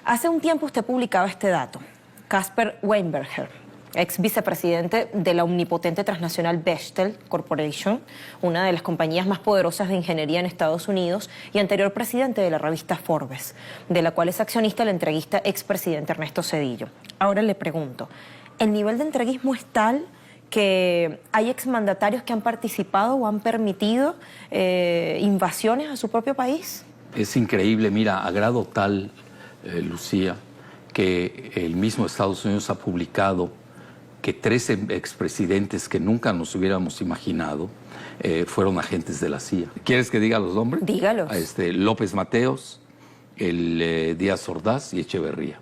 Hace un tiempo usted publicaba este dato. Caspar Weinberger, ex vicepresidente de la omnipotente transnacional Bechtel Corporation, una de las compañías más poderosas de ingeniería en Estados Unidos, y anterior presidente de la revista Forbes, de la cual es accionista el entreguista expresidente Ernesto Zedillo. Ahora le pregunto, ¿el nivel de entreguismo es tal que hay exmandatarios que han participado o han permitido invasiones a su propio país? Es increíble, mira, a grado tal, Lucía, que el mismo Estados Unidos ha publicado que 13 expresidentes que nunca nos hubiéramos imaginado fueron agentes de la CIA. ¿Quieres que diga los nombres? Dígalos. López Mateos, Díaz Ordaz y Echeverría.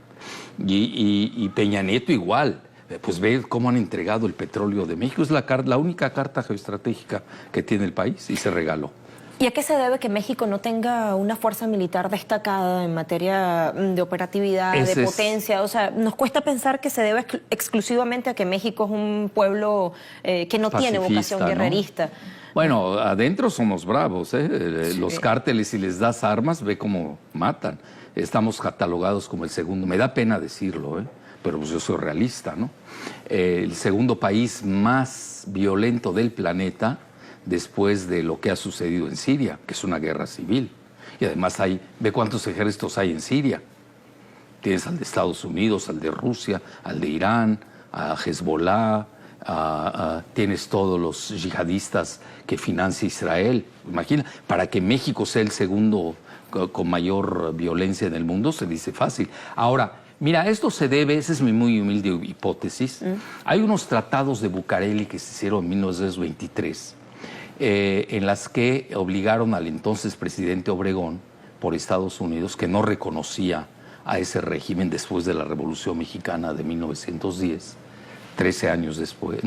Y Peña Nieto igual. Pues ve cómo han entregado el petróleo de México. Es la única carta geoestratégica que tiene el país y se regaló. ¿Y a qué se debe que México no tenga una fuerza militar destacada en materia de operatividad, de potencia? O sea, nos cuesta pensar que se debe exclusivamente a que México es un pueblo que no tiene vocación guerrerista. Bueno, adentro somos bravos, ¿eh? Sí. Los cárteles, si les das armas, ve cómo matan. Estamos catalogados como el segundo, me da pena decirlo, pero pues yo soy realista, ¿no? El segundo país más violento del planeta después de lo que ha sucedido en Siria, que es una guerra civil. Y además ve cuántos ejércitos hay en Siria. Tienes al de Estados Unidos, al de Rusia, al de Irán, a Hezbollah, tienes todos los yihadistas que financia Israel. Imagina, para que México sea el segundo con mayor violencia en el mundo, se dice fácil. Ahora, mira, esto se debe, esa es mi muy humilde hipótesis. Hay unos tratados de Bucareli que se hicieron en 1923, en las que obligaron al entonces presidente Obregón por Estados Unidos, que no reconocía a ese régimen después de la Revolución Mexicana de 1910, 13 años después,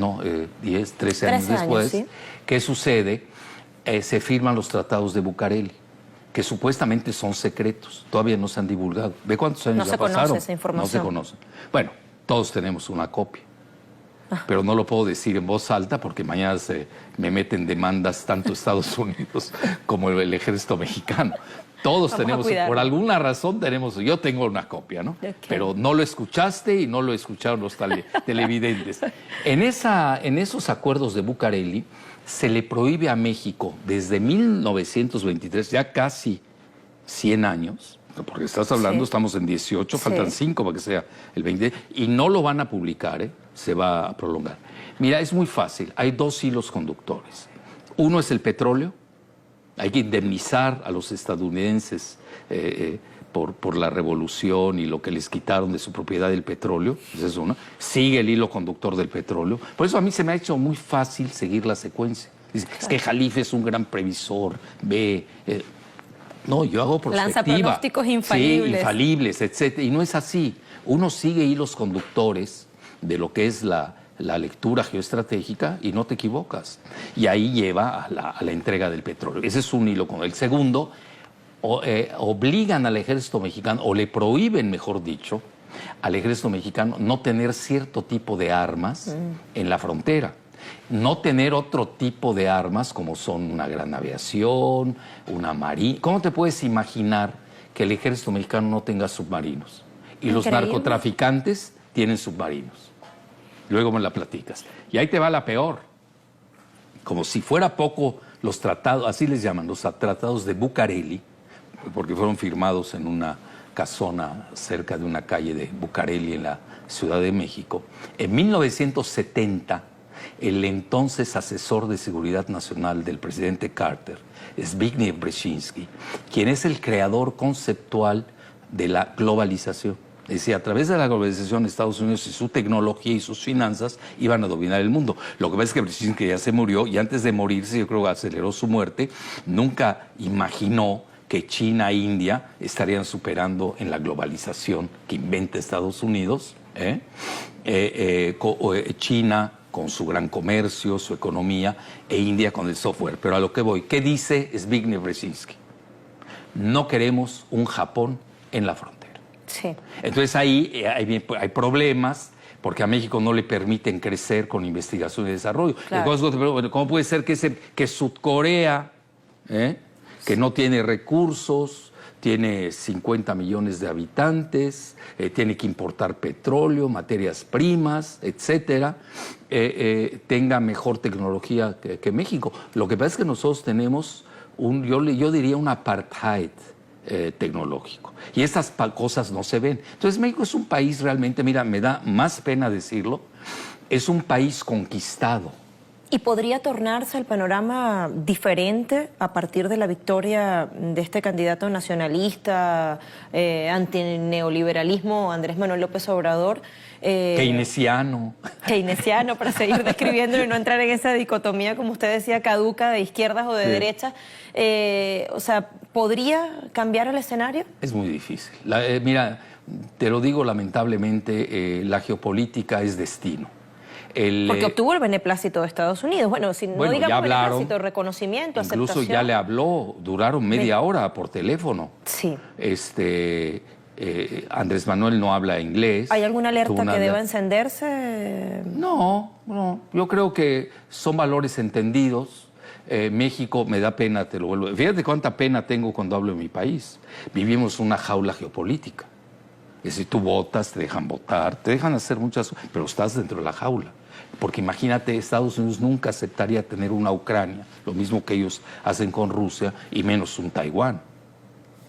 13 años después. ¿Sí? ¿Qué sucede? Se firman los tratados de Bucareli, que supuestamente son secretos, todavía no se han divulgado. ¿Ve cuántos años ya pasaron? No se conoce esa información. No se conoce. Bueno, todos tenemos una copia. Pero no lo puedo decir en voz alta porque mañana me meten demandas tanto Estados Unidos como el ejército mexicano. Todos tenemos, por alguna razón yo tengo una copia, ¿no? Okay. Pero no lo escuchaste y no lo escucharon los televidentes. En esos acuerdos de Bucareli se le prohíbe a México desde 1923, ya casi 100 años, porque estás hablando, estamos en 18, faltan 5 para que sea el 20, y no lo van a publicar, se va a prolongar. Mira, es muy fácil, hay 2 hilos conductores. Uno es el petróleo, hay que indemnizar a los estadounidenses por la revolución y lo que les quitaron de su propiedad del petróleo, esa es una. Sigue el hilo conductor del petróleo. Por eso a mí se me ha hecho muy fácil seguir la secuencia. Dice, es que Jalife es un gran previsor, no, yo hago perspectiva. Lanza pronósticos infalibles. Sí, infalibles, etc. Y no es así. Uno sigue hilos conductores de lo que es la lectura geoestratégica y no te equivocas. Y ahí lleva a la entrega del petróleo. Ese es un hilo con el segundo. Obligan al ejército mexicano, o le prohíben, mejor dicho, al ejército mexicano no tener cierto tipo de armas en la frontera. No tener otro tipo de armas como son una gran aviación, una marina. ¿Cómo te puedes imaginar que el ejército mexicano no tenga submarinos? Y los narcotraficantes tienen submarinos. Luego me la platicas. Y ahí te va la peor. Como si fuera poco los tratados, así les llaman, los tratados de Bucareli, porque fueron firmados en una casona cerca de una calle de Bucareli en la Ciudad de México. En 1970, el entonces asesor de seguridad nacional del presidente Carter, Zbigniew Brzezinski, quien es el creador conceptual de la globalización. Decía, a través de la globalización, Estados Unidos y su tecnología y sus finanzas iban a dominar el mundo. Lo que pasa es que Brzezinski ya se murió y antes de morirse, yo creo que aceleró su muerte, nunca imaginó que China e India estarían superando en la globalización que inventa Estados Unidos. China con su gran comercio, su economía, e India con el software. Pero a lo que voy, ¿qué dice Zbigniew Brzezinski? No queremos un Japón en la frontera. Sí. Entonces ahí hay problemas porque a México no le permiten crecer con investigación y desarrollo. Claro. ¿Cómo puede ser que Sudcorea, que no tiene recursos, tiene 50 millones de habitantes, tiene que importar petróleo, materias primas, etcétera, tenga mejor tecnología que México. Lo que pasa es que nosotros tenemos yo diría un apartheid tecnológico. Y estas cosas no se ven. Entonces México es un país realmente, mira, me da más pena decirlo, es un país conquistado. ¿Y podría tornarse el panorama diferente a partir de la victoria de este candidato nacionalista, antineoliberalismo, Andrés Manuel López Obrador? Keynesiano. Keynesiano, para seguir describiéndolo y no entrar en esa dicotomía, como usted decía, caduca de izquierdas o de derechas. O sea, ¿podría cambiar el escenario? Es muy difícil. Mira, te lo digo lamentablemente, la geopolítica es destino. Porque obtuvo el beneplácito de Estados Unidos. Bueno, si no digamos beneplácito, reconocimiento, incluso aceptación. Incluso ya le habló, duraron media hora por teléfono. Sí. Andrés Manuel no habla inglés. ¿Hay alguna alerta que deba encenderse? No. Yo creo que son valores entendidos. México, me da pena, te lo vuelvo. Fíjate cuánta pena tengo cuando hablo de mi país. Vivimos una jaula geopolítica. Es decir, tú votas, te dejan votar, te dejan hacer muchas cosas, pero estás dentro de la jaula. Porque imagínate, Estados Unidos nunca aceptaría tener una Ucrania, lo mismo que ellos hacen con Rusia, y menos un Taiwán.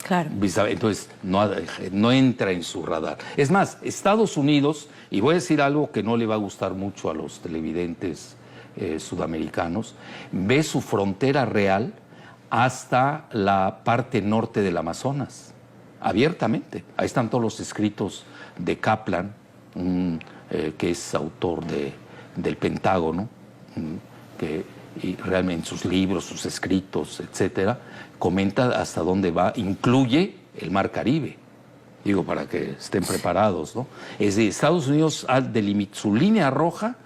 Claro. Entonces, no entra en su radar. Es más, Estados Unidos, y voy a decir algo que no le va a gustar mucho a los televidentes sudamericanos, ve su frontera real hasta la parte norte del Amazonas, abiertamente. Ahí están todos los escritos de Kaplan, que es autor del Pentágono, y realmente en sus libros, sus escritos, etcétera, comenta hasta dónde va, incluye el Mar Caribe. Digo, para que estén preparados, ¿no? Es decir, Estados Unidos su línea roja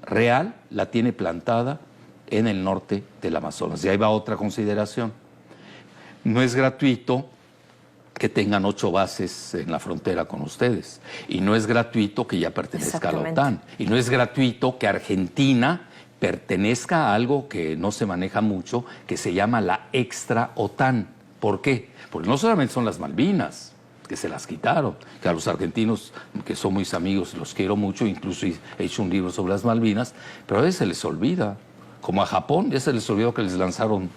real la tiene plantada en el norte del Amazonas. Y ahí va otra consideración. No es gratuito que tengan 8 bases en la frontera con ustedes. Y no es gratuito que ya pertenezca a la OTAN. Y no es gratuito que Argentina pertenezca a algo que no se maneja mucho, que se llama la extra OTAN. ¿Por qué? Porque no solamente son las Malvinas, que se las quitaron, que a los argentinos, que son mis amigos, los quiero mucho, incluso he hecho un libro sobre las Malvinas, pero a veces se les olvida. Como a Japón, ya se les olvidó que les lanzaron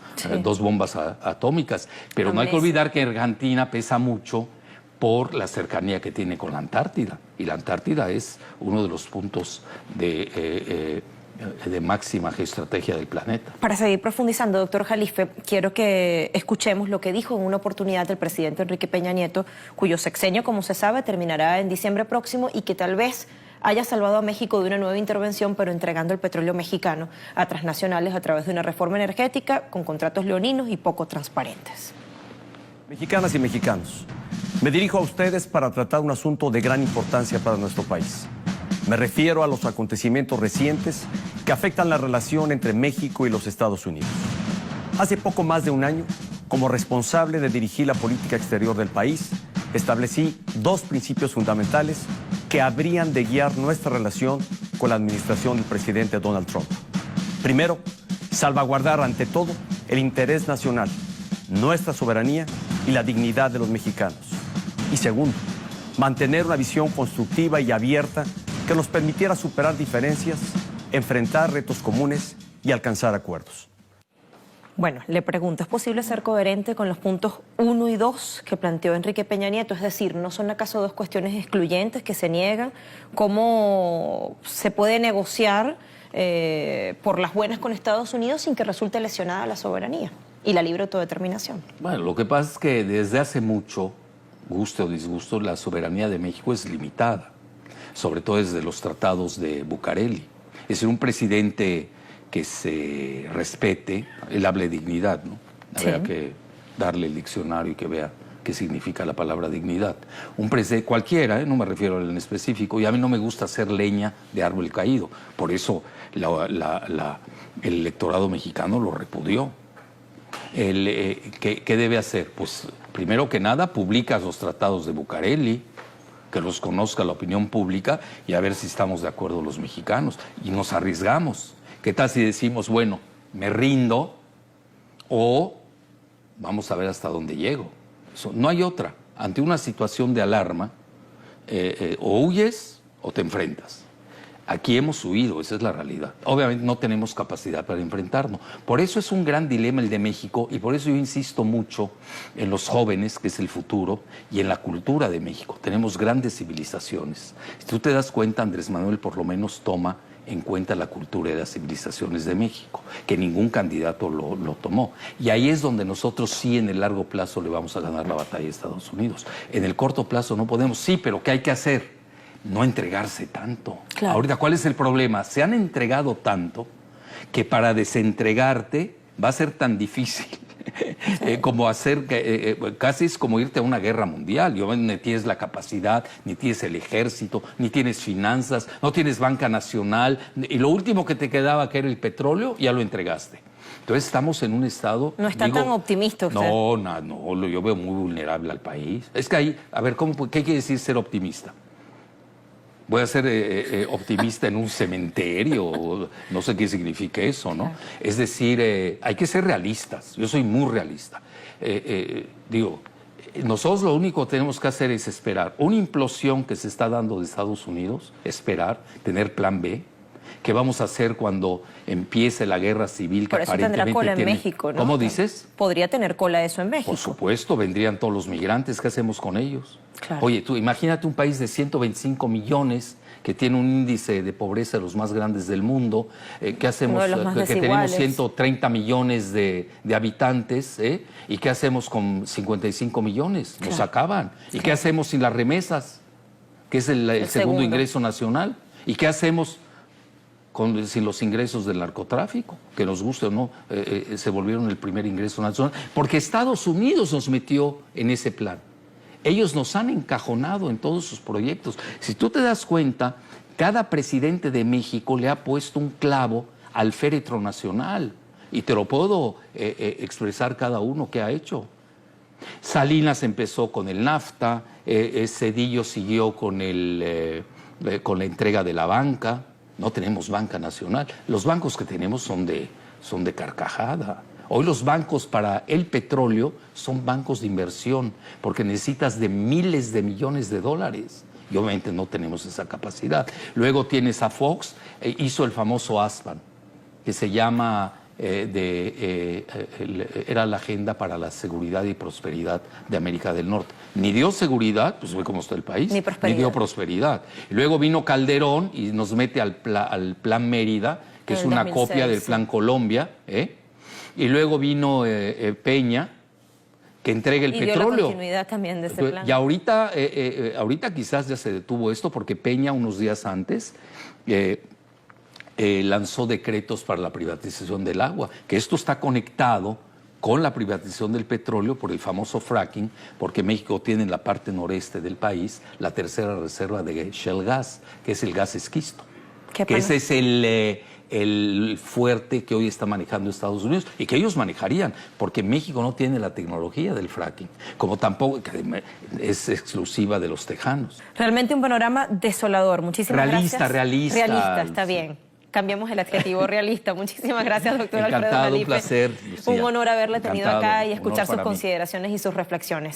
2 bombas atómicas. Pero no hay que olvidar que Argentina pesa mucho por la cercanía que tiene con la Antártida. Y la Antártida es uno de los puntos de máxima geoestrategia del planeta. Para seguir profundizando, doctor Jalife, quiero que escuchemos lo que dijo en una oportunidad el presidente Enrique Peña Nieto, cuyo sexenio, como se sabe, terminará en diciembre próximo y que tal vez haya salvado a México de una nueva intervención, pero entregando el petróleo mexicano a transnacionales a través de una reforma energética con contratos leoninos y poco transparentes. Mexicanas y mexicanos, me dirijo a ustedes para tratar un asunto de gran importancia para nuestro país. Me refiero a los acontecimientos recientes que afectan la relación entre México y los Estados Unidos. Hace poco más de un año, como responsable de dirigir la política exterior del país, establecí 2 principios fundamentales que habrían de guiar nuestra relación con la administración del presidente Donald Trump. Primero, salvaguardar ante todo el interés nacional, nuestra soberanía y la dignidad de los mexicanos. Y segundo, mantener una visión constructiva y abierta que nos permitiera superar diferencias, enfrentar retos comunes y alcanzar acuerdos. Bueno, le pregunto, ¿es posible ser coherente con los puntos 1 y 2 que planteó Enrique Peña Nieto? Es decir, ¿no son acaso 2 cuestiones excluyentes que se niegan? ¿Cómo se puede negociar por las buenas con Estados Unidos sin que resulte lesionada la soberanía y la libre autodeterminación? Bueno, lo que pasa es que desde hace mucho, guste o disgusto, la soberanía de México es limitada, sobre todo desde los tratados de Bucareli. Es decir, un presidente que se respete, él habla de dignidad, ¿no? Habría que darle el diccionario y que vea qué significa la palabra dignidad. Un presidente cualquiera, no me refiero al en específico, y a mí no me gusta hacer leña de árbol caído. Por eso el electorado mexicano lo repudió. ¿Qué debe hacer? Pues primero que nada, publica los tratados de Bucareli, que los conozca la opinión pública y a ver si estamos de acuerdo los mexicanos. Y nos arriesgamos. ¿Qué tal si decimos, bueno, me rindo o vamos a ver hasta dónde llego? No hay otra. Ante una situación de alarma, o huyes o te enfrentas. Aquí hemos huido, esa es la realidad. Obviamente no tenemos capacidad para enfrentarnos. Por eso es un gran dilema el de México y por eso yo insisto mucho en los jóvenes, que es el futuro, y en la cultura de México. Tenemos grandes civilizaciones. Si tú te das cuenta, Andrés Manuel por lo menos toma en cuenta la cultura y las civilizaciones de México, que ningún candidato lo tomó. Y ahí es donde nosotros sí en el largo plazo le vamos a ganar la batalla a Estados Unidos. En el corto plazo no podemos, sí, pero ¿qué hay que hacer? No entregarse tanto. Claro. Ahorita, ¿cuál es el problema? Se han entregado tanto que para desentregarte va a ser tan difícil como hacer, casi es como irte a una guerra mundial. Ni tienes la capacidad, ni tienes el ejército, ni tienes finanzas, no tienes banca nacional, y lo último que te quedaba, que era el petróleo, ya lo entregaste. Entonces estamos en un estado... No está tan optimista usted. No, yo veo muy vulnerable al país. Es que ahí, a ver, ¿qué quiere decir ser optimista? Voy a ser optimista en un cementerio, no sé qué significa eso, ¿no? Es decir, hay que ser realistas. Yo soy muy realista. Nosotros lo único que tenemos que hacer es esperar una implosión que se está dando de Estados Unidos, esperar, tener plan B. ¿Qué vamos a hacer cuando empiece la guerra civil? Por eso tendrá cola en México, ¿no? ¿Cómo dices? Podría tener cola eso en México. Por supuesto, vendrían todos los migrantes. ¿Qué hacemos con ellos? Claro. Oye, tú imagínate un país de 125 millones que tiene un índice de pobreza de los más grandes del mundo. ¿Qué hacemos? Uno de los más que tenemos desiguales. 130 millones de habitantes. ¿Y qué hacemos con 55 millones? Nos acaban. ¿Y qué hacemos sin las remesas? Que es el segundo ingreso nacional. ¿Y qué hacemos sin los ingresos del narcotráfico? Que nos guste o no, se volvieron el primer ingreso nacional. Porque Estados Unidos nos metió en ese plan. Ellos nos han encajonado en todos sus proyectos. Si tú te das cuenta, cada presidente de México le ha puesto un clavo al féretro nacional. Y te lo puedo expresar cada uno que ha hecho. Salinas empezó con el NAFTA, Zedillo siguió con la entrega de la banca. No tenemos banca nacional. Los bancos que tenemos son de carcajada. Hoy los bancos para el petróleo son bancos de inversión porque necesitas de miles de millones de dólares y obviamente no tenemos esa capacidad. Luego tienes a Fox, hizo el famoso ASPAN, que se llama, era la Agenda para la Seguridad y Prosperidad de América del Norte. Ni dio seguridad, pues ve cómo está el país, ni dio prosperidad. Y luego vino Calderón y nos mete al Plan Mérida, que es una copia del Plan Colombia, Y luego vino Peña, que entrega el petróleo. Dio la continuidad también de ese plan. Y ahorita quizás ya se detuvo esto porque Peña unos días antes lanzó decretos para la privatización del agua, que esto está conectado con la privatización del petróleo por el famoso fracking, porque México tiene en la parte noreste del país la tercera reserva de shale gas, que es el gas esquisto. Que ese es el fuerte que hoy está manejando Estados Unidos y que ellos manejarían, porque México no tiene la tecnología del fracking, como tampoco es exclusiva de los tejanos. Realmente un panorama desolador. Muchísimas gracias. Realista. Está bien. Cambiamos el adjetivo realista. Muchísimas gracias, doctor Alfredo Encantado, Jalife. un placer, Lucía. Un honor haberle tenido acá y escuchar sus Honor para mí. consideraciones y sus reflexiones.